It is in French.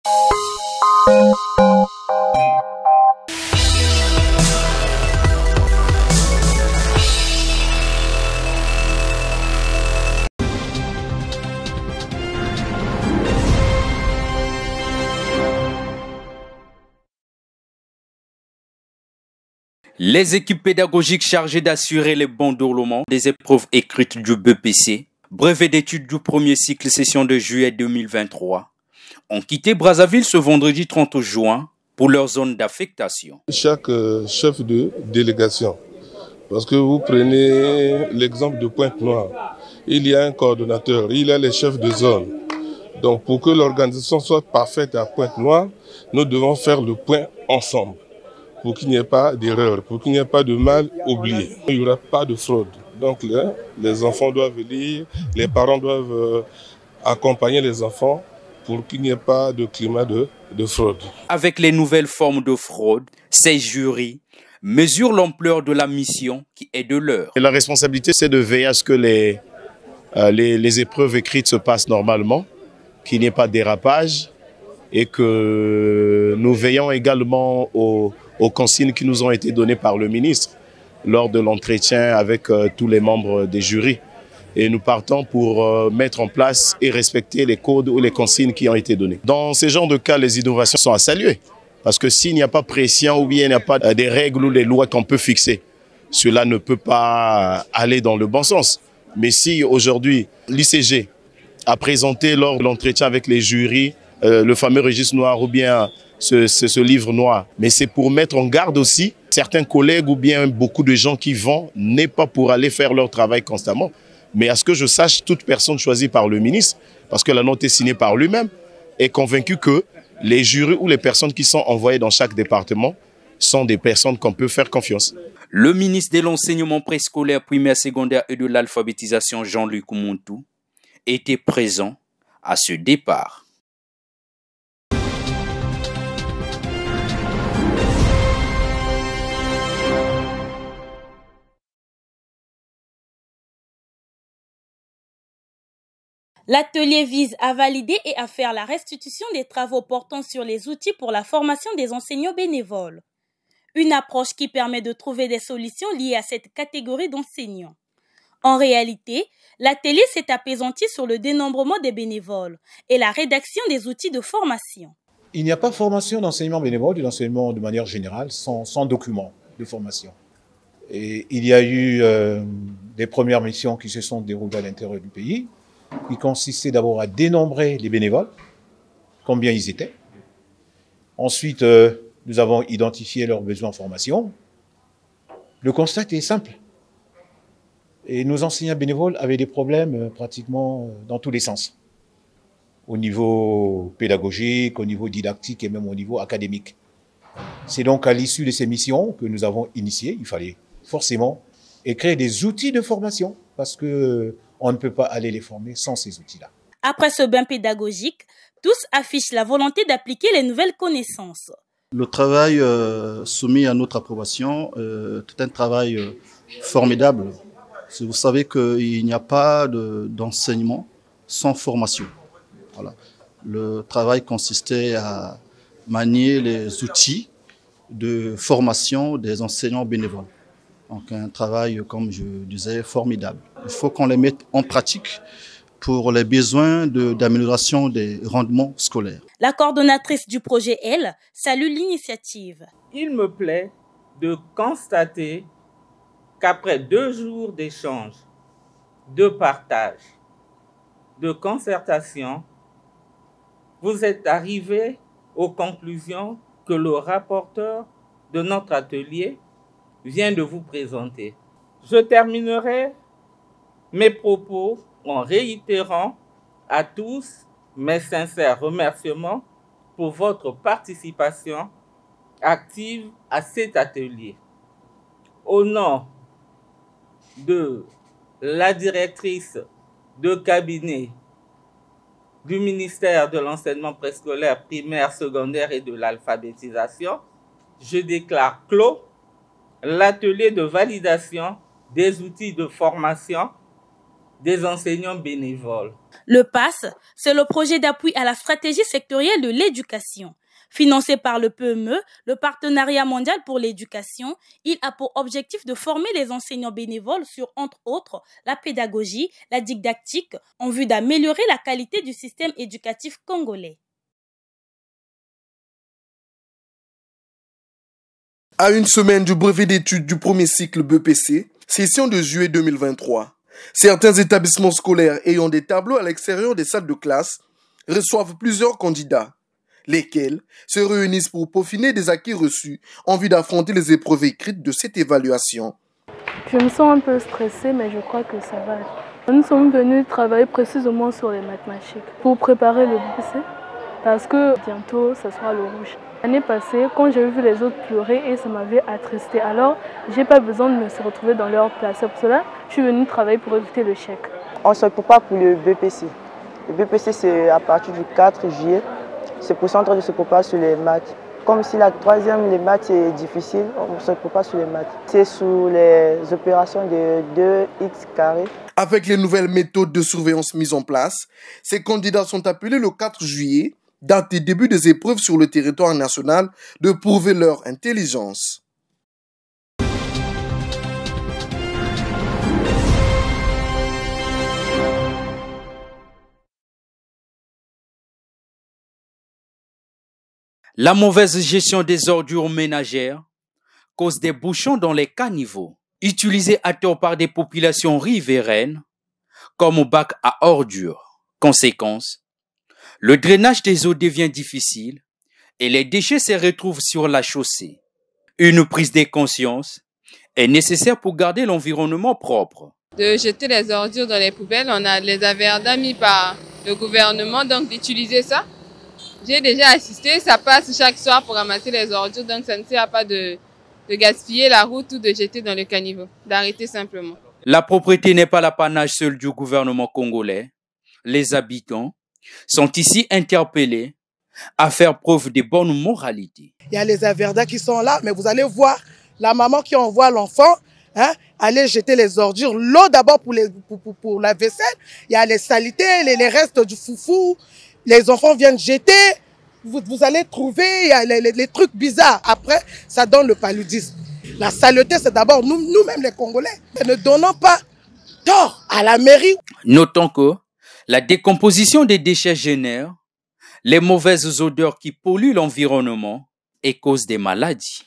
Les équipes pédagogiques chargées d'assurer les bons déroulements des épreuves écrites du BPC, brevet d'études du premier cycle session de juillet 2023, ont quitté Brazzaville ce vendredi 30 juin pour leur zone d'affectation. Chaque chef de délégation, parce que vous prenez l'exemple de Pointe-Noire, il y a un coordonnateur, il y a les chefs de zone. Donc pour que l'organisation soit parfaite à Pointe-Noire, nous devons faire le point ensemble, pour qu'il n'y ait pas d'erreur, pour qu'il n'y ait pas de mal oublié. Il n'y aura pas de fraude. Donc les enfants doivent lire, les parents doivent accompagner les enfants pour qu'il n'y ait pas de climat de fraude. Avec les nouvelles formes de fraude, ces jurys mesurent l'ampleur de la mission qui est de leur. Et la responsabilité, c'est de veiller à ce que les épreuves écrites se passent normalement, qu'il n'y ait pas de dérapage et que nous veillons également aux consignes qui nous ont été données par le ministre lors de l'entretien avec tous les membres des jurys. Et nous partons pour mettre en place et respecter les codes ou les consignes qui ont été données. Dans ces genres de cas, les innovations sont à saluer. Parce que s'il n'y a pas pression ou bien il n'y a pas des règles ou des lois qu'on peut fixer, cela ne peut pas aller dans le bon sens. Mais si aujourd'hui l'ICG a présenté lors de l'entretien avec les jurys le fameux registre noir ou bien ce livre noir, mais c'est pour mettre en garde aussi certains collègues ou bien beaucoup de gens qui vont, n'est pas pour aller faire leur travail constamment, mais à ce que je sache, toute personne choisie par le ministre, parce que la note est signée par lui-même, est convaincue que les jurys ou les personnes qui sont envoyées dans chaque département sont des personnes qu'on peut faire confiance. Le ministre de l'enseignement préscolaire, primaire, secondaire et de l'alphabétisation, Jean-Luc Montou, était présent à ce départ. L'atelier vise à valider et à faire la restitution des travaux portant sur les outils pour la formation des enseignants bénévoles. Une approche qui permet de trouver des solutions liées à cette catégorie d'enseignants. En réalité, l'atelier s'est apaisanti sur le dénombrement des bénévoles et la rédaction des outils de formation. Il n'y a pas de formation d'enseignement bénévole, d'enseignement de manière générale, sans document de formation. Et il y a eu des premières missions qui se sont déroulées à l'intérieur du pays, qui consistait d'abord à dénombrer les bénévoles, combien ils étaient. Ensuite, nous avons identifié leurs besoins en formation. Le constat est simple. Et nos enseignants bénévoles avaient des problèmes pratiquement dans tous les sens. Au niveau pédagogique, au niveau didactique et même au niveau académique. C'est donc à l'issue de ces missions que nous avons initié, il fallait forcément créer des outils de formation parce que on ne peut pas aller les former sans ces outils-là. Après ce bain pédagogique, tous affichent la volonté d'appliquer les nouvelles connaissances. Le travail soumis à notre approbation est un travail formidable. Vous savez qu'il n'y a pas d'enseignement sans formation. Voilà. Le travail consistait à manier les outils de formation des enseignants bénévoles. Donc un travail, comme je disais, formidable. Il faut qu'on les mette en pratique pour les besoins d'amélioration des rendements scolaires. La coordonnatrice du projet, elle, salue l'initiative. Il me plaît de constater qu'après 2 jours d'échange, de partage, de concertation, vous êtes arrivés aux conclusions que le rapporteur de notre atelier vient de vous présenter. Je terminerai mes propos en réitérant à tous mes sincères remerciements pour votre participation active à cet atelier. Au nom de la directrice de cabinet du ministère de l'enseignement préscolaire, primaire, secondaire et de l'alphabétisation, je déclare clos l'atelier de validation des outils de formation des enseignants bénévoles. Le PASS, c'est le projet d'appui à la stratégie sectorielle de l'éducation. Financé par le PME, le Partenariat mondial pour l'éducation, il a pour objectif de former les enseignants bénévoles sur, entre autres, la pédagogie, la didactique, en vue d'améliorer la qualité du système éducatif congolais. À une semaine du brevet d'études du premier cycle BEPC, session de juillet 2023, certains établissements scolaires ayant des tableaux à l'extérieur des salles de classe reçoivent plusieurs candidats, lesquels se réunissent pour peaufiner des acquis reçus en vue d'affronter les épreuves écrites de cette évaluation. Je me sens un peu stressée, mais je crois que ça va. Nous sommes venus travailler précisément sur les mathématiques pour préparer le BEPC, parce que bientôt, ce sera le rouge. L'année passée, quand j'ai vu les autres pleurer, et ça m'avait attristée. Alors, j'ai pas besoin de me retrouver dans leur place. C'est pour cela que je suis venue travailler pour éviter le chèque. On se prépare pour le BEPC. Le BEPC, c'est à partir du 4 juillet. C'est pour ça qu'on se prépare sur les maths. Comme si la troisième, les maths, c'est difficile, on se prépare sur les maths. C'est sur les opérations de 2x carré. Avec les nouvelles méthodes de surveillance mises en place, ces candidats sont appelés le 4 juillet, date des débuts des épreuves sur le territoire national, de prouver leur intelligence. La mauvaise gestion des ordures ménagères cause des bouchons dans les caniveaux, utilisés à tort par des populations riveraines comme bac à ordures. Conséquence, le drainage des eaux devient difficile et les déchets se retrouvent sur la chaussée. Une prise de conscience est nécessaire pour garder l'environnement propre. De jeter les ordures dans les poubelles, on a les averdas mis par le gouvernement, donc d'utiliser ça. J'ai déjà assisté, ça passe chaque soir pour ramasser les ordures, donc ça ne sert pas de gaspiller la route ou de jeter dans le caniveau, d'arrêter simplement. La propreté n'est pas l'apanage seul du gouvernement congolais. Les habitants sont ici interpellés à faire preuve de bonne moralité. Il y a les averdas qui sont là, mais vous allez voir la maman qui envoie l'enfant aller jeter les ordures. L'eau d'abord pour la vaisselle, il y a les saletés, les restes du foufou. Les enfants viennent jeter, vous allez trouver il y a les trucs bizarres. Après, ça donne le paludisme. La saleté, c'est d'abord nous-mêmes les Congolais. Ne donnons pas tort à la mairie. Notons que la décomposition des déchets génère les mauvaises odeurs qui polluent l'environnement et causent des maladies.